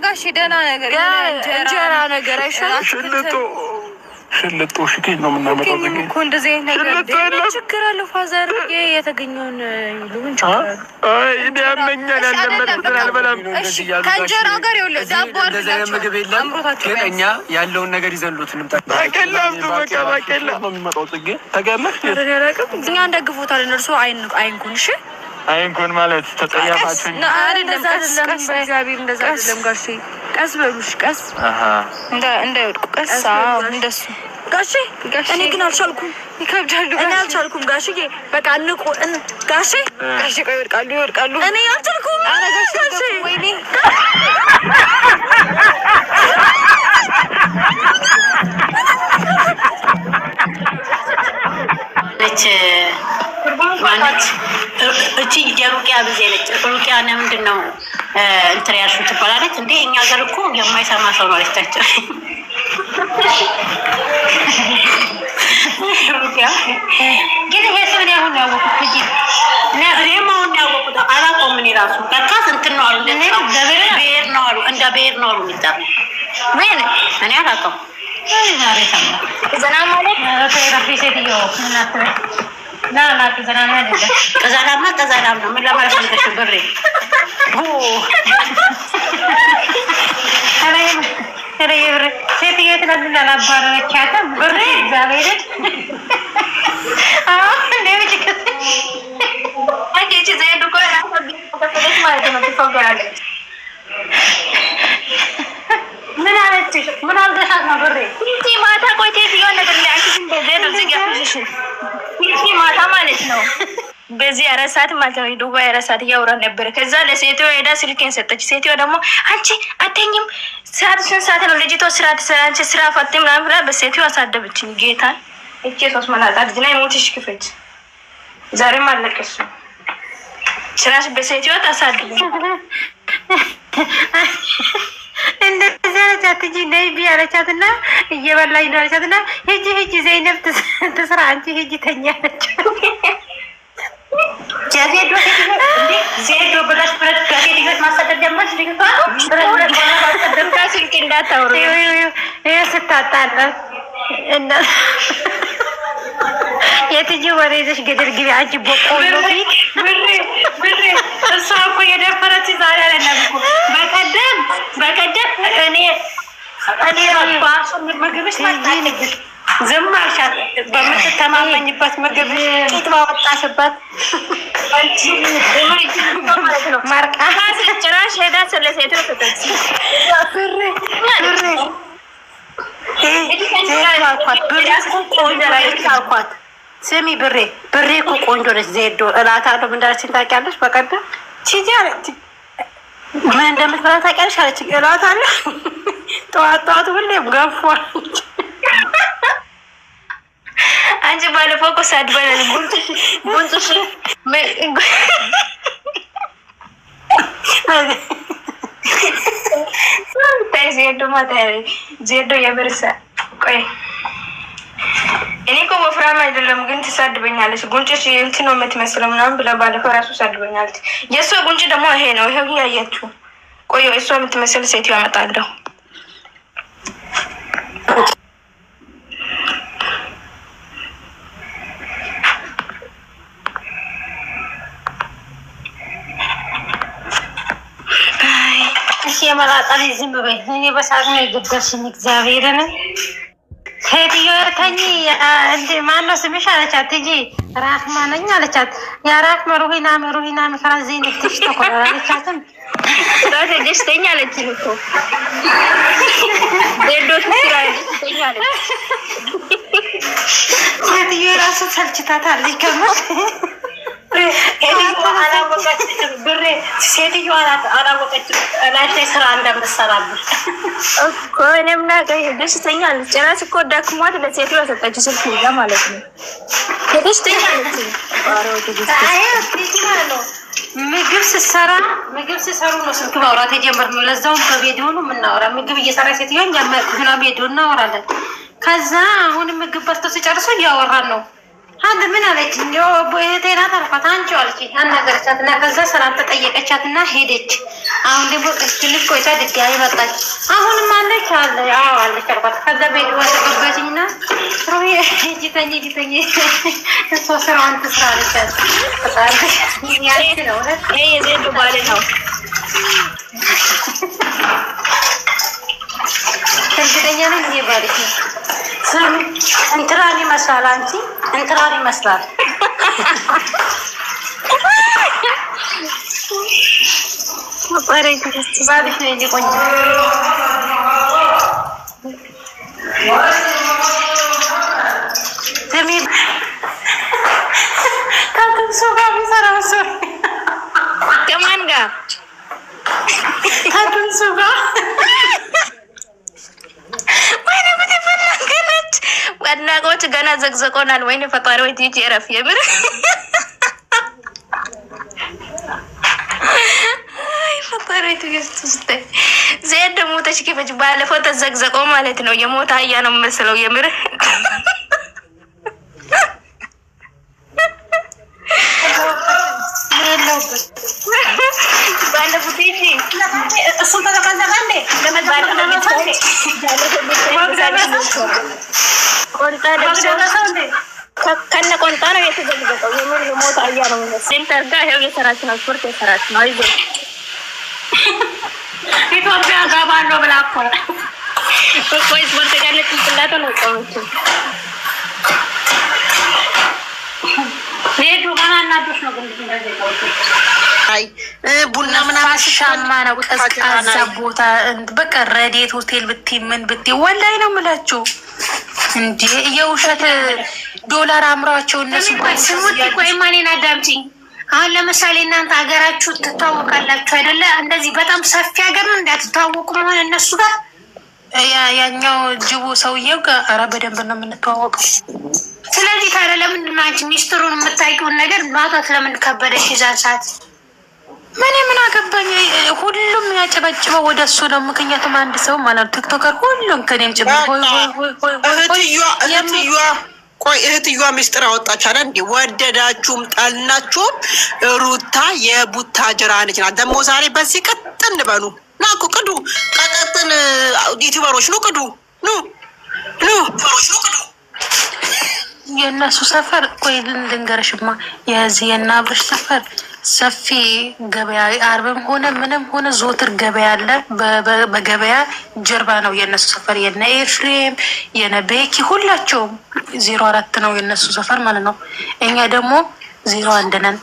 ጋሽ ደህና ነገር እንጀራ ነገር አይሻልም? ሽልጦ ሽኬት ነው የምናመጣው። እኮ እንደዚህ ነገር ችግር አለው። ፋዘር የተገኘውን ይሉን እኔ ያመኛል ያለመድኩትን አልበላም። ከእንጀራ ጋር ይኸውልህ ዳቦ አድርጋቸው ምግብ የለም ግን እኛ ያለውን ነገር ይዘንሉት እንምጣ። ባቄላም በቃ ባቄላ ነው የሚመጣው። ጽጌ ተገለህ እኛ እንደግፎታለን። እርሶ አይንኩን። እሺ አይንኩን ማለት ተጠያፋችሁ አይደለም። ቀስ እግዚአብሔር እንደዛ አይደለም ጋሼ። ቀስ በሉሽ ቀስ እንዳይወድቁ ቀስ እንደሱ ጋሼ። እኔ ግን አልቻልኩም። ይከብዳሉ። እኔ አልቻልኩም ጋሼ። በቃ ንቁ ጋሼ። ቆይ ይወድቃሉ። እኔ አልቻልኩም። አረ ጋሼ ወይኔ ማለት እቺ የሩቂያ ብዜ ነች። ሩቂያ ነው ምንድነው እንትን ያልሽው ትባላለች እንዴ? እኛ ሀገር እኮ የማይሰማ ሰው ነው አለቻቸው። ሩቂያ ግን ይሄ ሰው ነው አሁን ያወቁት እንጂ እኔም አሁን ያወቁት አላውቀውም። እኔ ራሱ ከካስ እንትን ነው አሉ ብሄር ነው አሉ እንደ ብሄር ነው አሉ የሚጠራው ምን እኔ አላውቀውም። ዛሬ ሰማ ዘና ማለት ራፊ ሴትዮ እናት لا كذا ما ادري كذا ما من لا ما فهمتش بري انا يبر سيتي تنزل على باركاته بري زاويد ليه كده اجي زي دوكو انا بس ما ادري ما تفكر من عرفتش من الدشات ما بري انت ما تاكل تيجي ولا ترجع عشان بزيد وزيد ይሄ ማታ ማለት ነው። በዚህ አረሳት ማለት ነው። ዱባይ አረሳት ያወራ ነበር። ከዛ ለሴትዮ ሄዳ ስልኬን ሰጠች። ሴትዮ ደግሞ አንቺ አተኝም ሰዓት ነው ልጅቷ ስራ ትሰራንቺ ስራ ፈት ምናምን ብላ በሴትዮ አሳደበችኝ። ጌታን እቺ ሶስት መላጣ ልጅ ናይ ሞትሽ ክፈች ዛሬም አለቀሽ ስራሽ በሴትዮ ታሳድበኝ እንደዛ አለቻት። ነይ ቢ አለቻትና እየበላኝ ነው አለቻትና ሂጂ ዘይነብ ትስራ አንቺ ሂጂ ተኛ አለች። ዜዶ ብለሽ ብረት ጋዜጥ ይገት ማሳደድ ጀመርሽ። ብረት ማሳደድ ስልክ እንዳታወሩ ይሄ ስታጣላ እና የትጂ ወሬ ይዘሽ ገደል ግቢ አንቺ በቆሎ ብሬ እሷ እኮ የደፈረች ዛሬ አይደለም እኮ በቀደም እኔ ባሱ ምግብሽ ታጣልሽ ዝም አልሻት። በምትተማመኝበት ምግብ ቂጥ ማወጣሽበት አንቺ ማለት ነው። ማርቃ ጭራሽ ሄዳ ስለሴቱ ተጠጽ ብሬ ስሚ ብሬ እኮ ቆንጆ ነች። ዜዶ እላታለሁ ምን እንዳለችኝ ታውቂያለሽ? በቀደም ቺጂ አለች ምን እንደምትበላ ታውቂያለሽ አለችኝ። እላታለሁ ጠዋት ሁሌም ገንፎ አንቺ ባለፈው እኮ ሳትበላ ጉንጭሽ ዜዶ ማታ ዜዶ የብርሳ ቆይ እኔ እኮ ወፍራም አይደለም ግን ትሳድበኛለች። ጉንጭሽ እንትን ነው የምትመስለው ምናምን ብላ ባለፈው ራሱ ሳድበኛለች። የእሷ ጉንጭ ደግሞ ይሄ ነው። ይሄው ያያችሁ ቆይ እሷ የምትመስል ሴትዮ ያመጣለሁ። የመላጣን ዝም በይ። እኔ በሳቅ ነው የገደልሽኝ። እግዚአብሔርን ሴትዮ ተኝ እንደ ማነው ስምሽ አለቻት። ትጂ ራህማ ነኝ አለቻት። ያ ራህማ ሩሂና ምክራ ዘይን ትሽ ተቆራለቻትም ታዲያ ደስተኛ አለችኝ እኮ ዜዶት ደስተኛ አለች። ሴትዮ ራሱ ሰልችታታለች ከመስ ብሬ ሴትዮ አላወቀችም ላይ ስራ እንደምትሰራለች እኮ። እኔም ናገኝ ደስተኛ አለች። ጭራሽ እኮ ዳክሟት ለሴትዮ ሰጠችው ስልክ ይዛ ማለት ነው። ደስተኛ አለች። ምግብ ሲሰሩ ነው ስልክ ማውራት የጀመርነው። ለዛውም በቪዲዮ ነው የምናወራ። ምግብ እየሰራ ሴትዮ እኛ በቪዲዮ እናወራለን። ከዛ አሁንም ምግብ በልተው ሲጨርሱ እያወራን ነው። አንድ ምን አለች እንዴው ቦይቴና ታርፋት አንቺ አለች አናገረቻትና ከዛ ሰላም ተጠየቀቻትና ሄደች። አሁን ደግሞ ትንሽ ቆይታ ድጋሚ መጣች። አሁንም አለች አለ አዎ አለች አልኳት። ከዛ ቤት ወሰደበችኝና ሮዬ ሂጂ እሷ ስራዋን ትስራ አለቻት። ያንቺ ነው ይሄ የዜድ ባል ነው። እርግጠኛ ነኝ ይሄ ባልሽ ነው። እንትራን ይመስላል አንቺ እንትራን ይመስላል። ባልሽ ነው እንጂ ቆንጆ ስሚ ከትንሱ ጋር የሚሰራው ሰው ከማን ጋር? ከትንሱ ጋር አድናቆች ገና ዘግዘቆናል። ወይኔ ፈጣሪ ወይ ትይጂ እረፍ። የምር አይ ፈጣሪ ትግስት ዜድ ሞተች ከፈጅ ባለፈው ተዘግዘቆ ማለት ነው። የሞታ አያ ነው መስለው የምር ባለፈው ትይጂ እሱ ተቀበለ እንዴ ለመዳረክ ቆንጣ ከነ ቆንጣ ነው የተዘግዘቀው። የምር የሞታ አያ ነው መስለው ሴንተር ጋር ይሄው የሰራች ነው። ስፖርት የሰራች ነው። አይዞ ኢትዮጵያ ገባለሁ ብላ እኮ ቆይ ስፖርት ጋር ለጥላቶ ነው ቆንጆ ሄዱ ማናናዶች ነው ግን እንደዚህ አይ ቡና ምናምን ሻማ ነው። ቀዝቃዛ ቦታ በቃ ረዴት ሆቴል ብትይ ምን ብትይ ወላሂ ነው የምላችሁ እንዴ የውሸት ዶላር አምሯቸው እነሱ ስሙት። ቆይ ማኔን አዳምጪኝ። አሁን ለምሳሌ እናንተ ሀገራችሁ ትተዋወቃላችሁ አይደለ? እንደዚህ በጣም ሰፊ ሀገር ነው እንዳትተዋወቁ መሆን እነሱ ጋር ያኛው ጅቡ ሰውዬው ጋር ኧረ በደንብ ነው የምንተዋወቀው። ስለዚህ ታዲያ ለምንድን ነው አንቺ ሚስጥሩን የምታውቂውን ነገር ማውጣት ለምን ከበደሽ? የዛን ሰዓት ምን አገባኝ? ሁሉም ያጨበጭበው ወደ እሱ ነው። ምክንያቱም አንድ ሰው ማለት ቲክቶከር ሁሉም ከኔም ጭምር እህትዮዋ ሚስጥር አወጣች አለ እንዴ? ወደዳችሁም ጠልናችሁም ሩታ የቡታጅራ ነች ናት። ደግሞ ዛሬ በዚህ ቀጥን በሉ ናኩ ቅዱ ቀጠጥን ዩቲዩበሮች ነው ቅዱ ኑ የእነሱ ሰፈር ቆይ ልንገርሽማ የዚህ የናብርሽ ሰፈር ሰፊ ገበያ አርብም ሆነ ምንም ሆነ ዞትር ገበያ አለ። በገበያ ጀርባ ነው የነሱ ሰፈር። የነ ኤፍሬም የነ ቤኪ ሁላቸውም 04 ነው የነሱ ሰፈር ማለት ነው። እኛ ደግሞ 01 ነን።